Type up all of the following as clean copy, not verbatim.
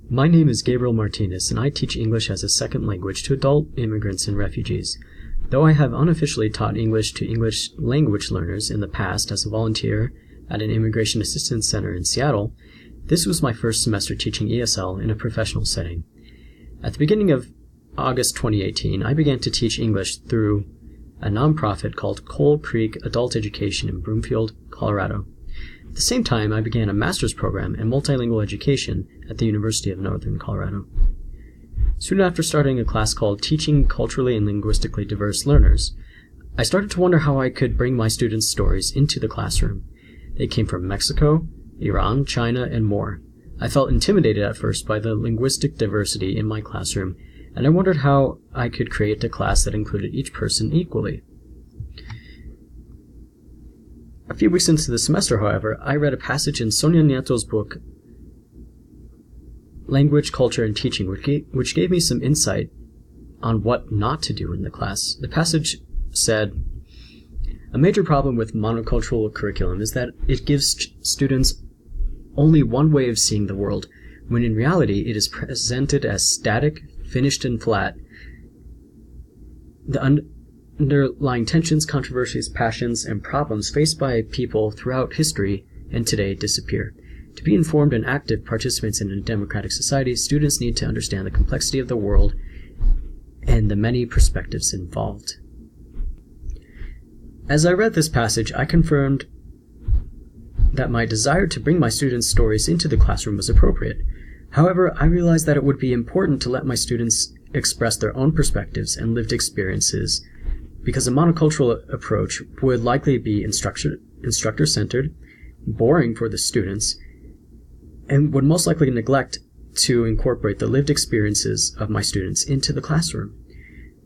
My name is Gabriel Martinez, and I teach English as a second language to adult immigrants and refugees. Though I have unofficially taught English to English language learners in the past as a volunteer at an immigration assistance center in Seattle, this was my first semester teaching ESL in a professional setting. At the beginning of August 2018, I began to teach English through a nonprofit called Coal Creek Adult Education in Broomfield, Colorado. At the same time, I began a master's program in multilingual education at the University of Northern Colorado. Soon after starting a class called Teaching Culturally and Linguistically Diverse Learners, I started to wonder how I could bring my students' stories into the classroom. They came from Mexico, Iran, China, and more. I felt intimidated at first by the linguistic diversity in my classroom, and I wondered how I could create a class that included each person equally. A few weeks into the semester, however, I read a passage in Sonia Nieto's book, Language, Culture, and Teaching, which gave me some insight on what not to do in the class. The passage said, "A major problem with monocultural curriculum is that it gives students only one way of seeing the world, when in reality it is presented as static, finished, and flat. The underlying tensions, controversies, passions, and problems faced by people throughout history and today disappear. To be informed and active participants in a democratic society, students need to understand the complexity of the world and the many perspectives involved." As I read this passage, I confirmed that my desire to bring my students' stories into the classroom was appropriate. However, I realized that it would be important to let my students express their own perspectives and lived experiences, because a monocultural approach would likely be instructor-centered, boring for the students, and would most likely neglect to incorporate the lived experiences of my students into the classroom.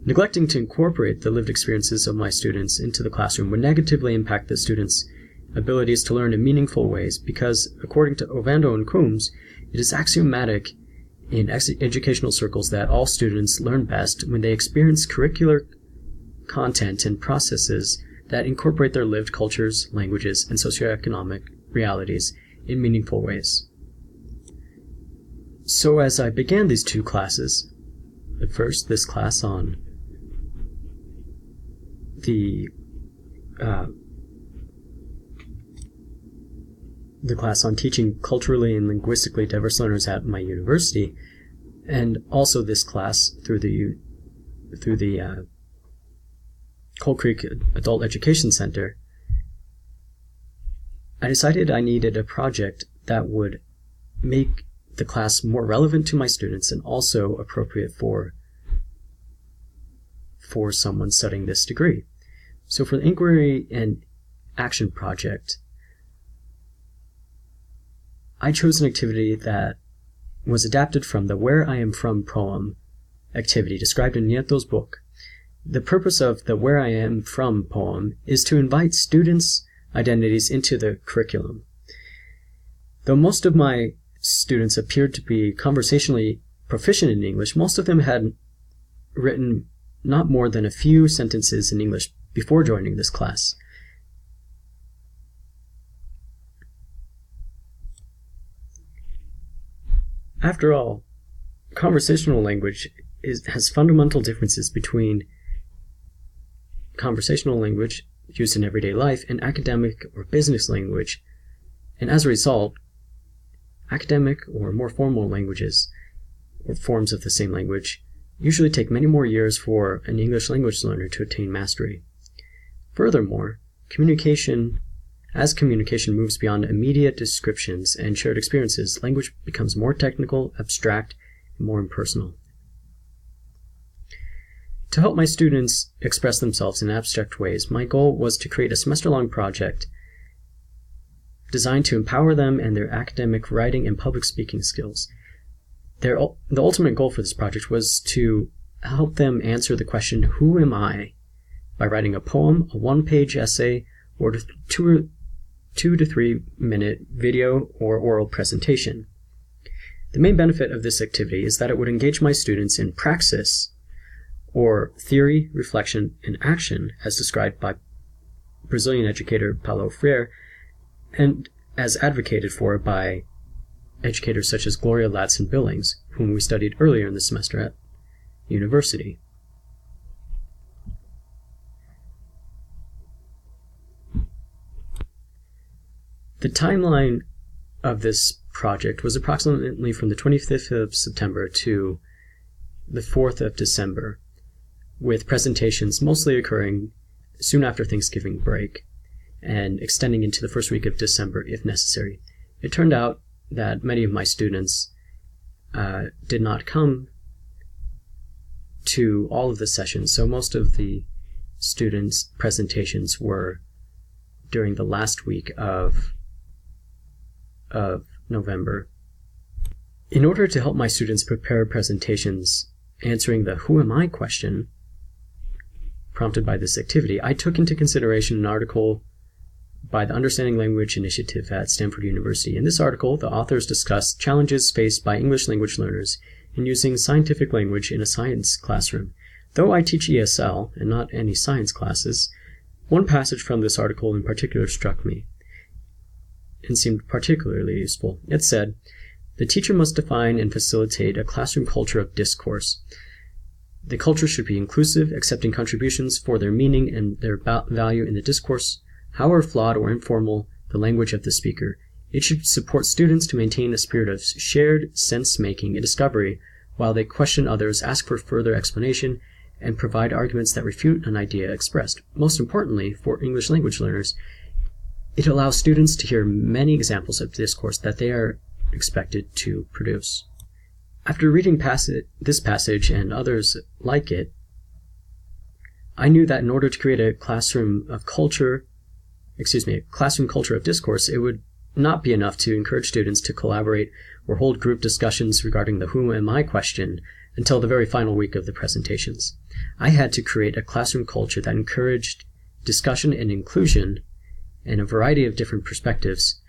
Neglecting to incorporate the lived experiences of my students into the classroom would negatively impact the students' abilities to learn in meaningful ways, because, according to Ovando and Coombs, it is axiomatic in educational circles that all students learn best when they experience curricular content and processes that incorporate their lived cultures, languages, and socioeconomic realities in meaningful ways. So as I began these two classes, at first this class on the class on teaching culturally and linguistically diverse learners at my university, and also this class through the Coal Creek Adult Education Center, I decided I needed a project that would make the class more relevant to my students and also appropriate for someone studying this degree. So for the Inquiry and Action project, I chose an activity that was adapted from the Where I Am From poem activity described in Nieto's book. The purpose of the Where I Am From poem is to invite students' identities into the curriculum. Though most of my students appeared to be conversationally proficient in English, most of them had written not more than a few sentences in English before joining this class. After all, conversational language has fundamental differences between conversational language used in everyday life and academic or business language, and as a result, academic or more formal languages or forms of the same language usually take many more years for an English language learner to attain mastery. Furthermore, communication moves beyond immediate descriptions and shared experiences, language becomes more technical, abstract, and more impersonal. To help my students express themselves in abstract ways, my goal was to create a semester-long project designed to empower them and their academic writing and public speaking skills. The ultimate goal for this project was to help them answer the question, "Who am I?" by writing a poem, a one-page essay, or a 2 to 3 minute video or oral presentation. The main benefit of this activity is that it would engage my students in praxis, or theory, reflection, and action, as described by Brazilian educator Paulo Freire, and as advocated for by educators such as Gloria Ladson-Billings, whom we studied earlier in the semester at university. The timeline of this project was approximately from the 25th of September to the 4th of December, with presentations mostly occurring soon after Thanksgiving break and extending into the first week of December if necessary. It turned out that many of my students did not come to all of the sessions, so most of the students' presentations were during the last week of November. In order to help my students prepare presentations answering the "Who am I?" question prompted by this activity, I took into consideration an article by the Understanding Language Initiative at Stanford University. In this article, the authors discuss challenges faced by English language learners in using scientific language in a science classroom. Though I teach ESL and not any science classes, one passage from this article in particular struck me and seemed particularly useful. It said, "The teacher must define and facilitate a classroom culture of discourse. The culture should be inclusive, accepting contributions for their meaning and their value in the discourse, however flawed or informal the language of the speaker. It should support students to maintain a spirit of shared sense-making and discovery while they question others, ask for further explanation, and provide arguments that refute an idea expressed. Most importantly, for English language learners, it allows students to hear many examples of discourse that they are expected to produce." After reading this passage and others like it, I knew that in order to create a classroom culture of discourse, it would not be enough to encourage students to collaborate or hold group discussions regarding the "Who am I?" question until the very final week of the presentations. I had to create a classroom culture that encouraged discussion and inclusion and a variety of different perspectives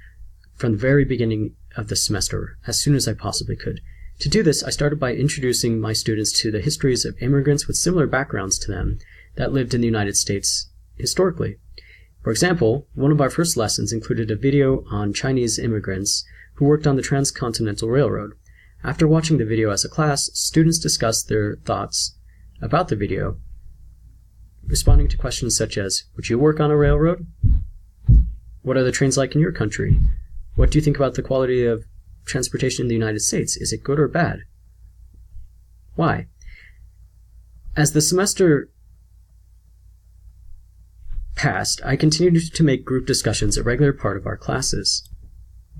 from the very beginning of the semester, as soon as I possibly could. To do this, I started by introducing my students to the histories of immigrants with similar backgrounds to them that lived in the United States historically. For example, one of our first lessons included a video on Chinese immigrants who worked on the Transcontinental Railroad. After watching the video as a class, students discussed their thoughts about the video, responding to questions such as, "Would you work on a railroad? What are the trains like in your country? What do you think about the quality of transportation in the United States? Is it good or bad? Why?" As the semester passed, I continued to make group discussions a regular part of our classes.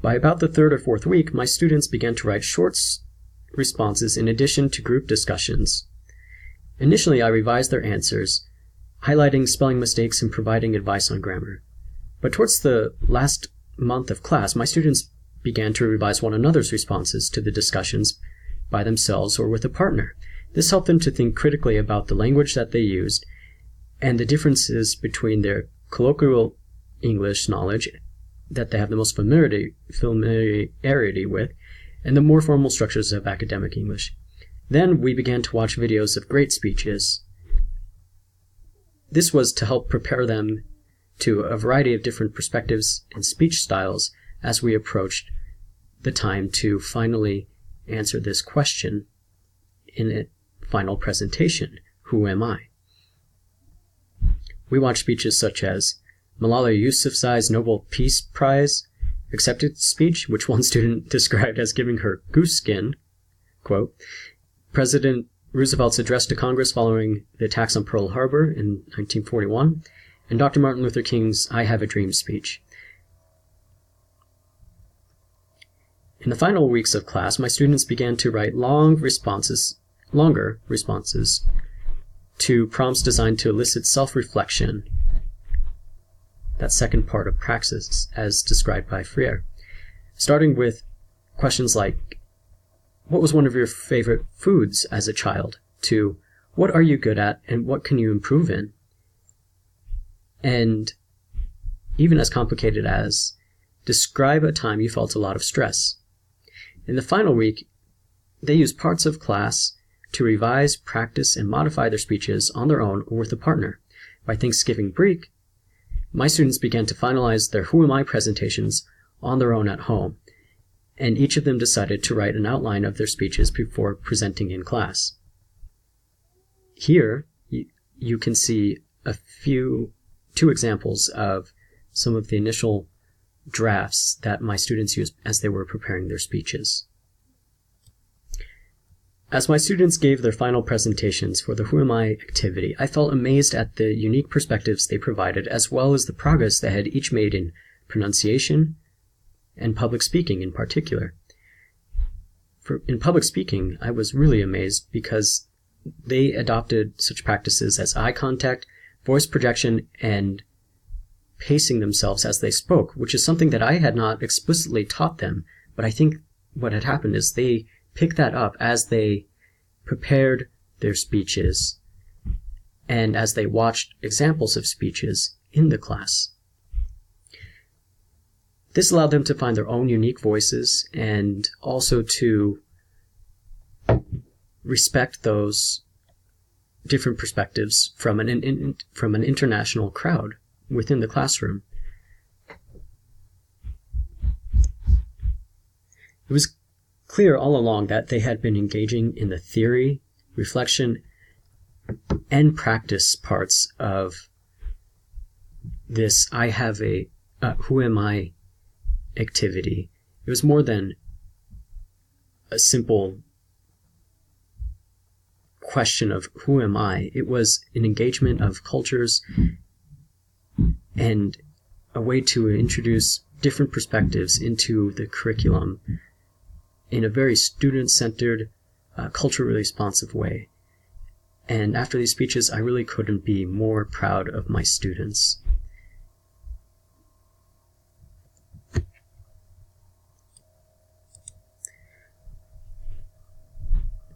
By about the third or fourth week, my students began to write short responses in addition to group discussions. Initially, I revised their answers, highlighting spelling mistakes and providing advice on grammar. But towards the last month of class, my students began to revise one another's responses to the discussions by themselves or with a partner. This helped them to think critically about the language that they used and the differences between their colloquial English knowledge that they have the most familiarity with and the more formal structures of academic English. Then we began to watch videos of great speeches. This was to help prepare them to a variety of different perspectives and speech styles as we approached the time to finally answer this question in a final presentation, "Who am I?" We watched speeches such as Malala Yousafzai's Nobel Peace Prize acceptance speech, which one student described as giving her goose skin, quote, President Roosevelt's address to Congress following the attacks on Pearl Harbor in 1941, and Dr. Martin Luther King's I Have a Dream speech. In the final weeks of class, my students began to write longer responses to prompts designed to elicit self-reflection, that second part of praxis as described by Freire, starting with questions like, what was one of your favorite foods as a child, to what are you good at and what can you improve in, and even as complicated as describe a time you felt a lot of stress. In the final week, they used parts of class to revise, practice, and modify their speeches on their own or with a partner. By Thanksgiving break, my students began to finalize their Who Am I presentations on their own at home. and each of them decided to write an outline of their speeches before presenting in class. Here, you can see two examples of some of the initial drafts that my students used as they were preparing their speeches. As my students gave their final presentations for the Who Am I activity, I felt amazed at the unique perspectives they provided, as well as the progress they had each made in pronunciation and public speaking in particular. In public speaking, I was really amazed because they adopted such practices as eye contact, voice projection, and pacing themselves as they spoke, which is something that I had not explicitly taught them, but I think what had happened is they picked that up as they prepared their speeches and as they watched examples of speeches in the class. This allowed them to find their own unique voices and also to respect those different perspectives from an international crowd within the classroom. It was clear all along that they had been engaging in the theory, reflection, and practice parts of this I have a Who Am I activity. It was more than a simple question of who am I. It was an engagement of cultures and a way to introduce different perspectives into the curriculum in a very student-centered, culturally responsive way. And after these speeches, I really couldn't be more proud of my students.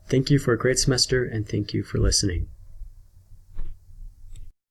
Thank you for a great semester, and thank you for listening.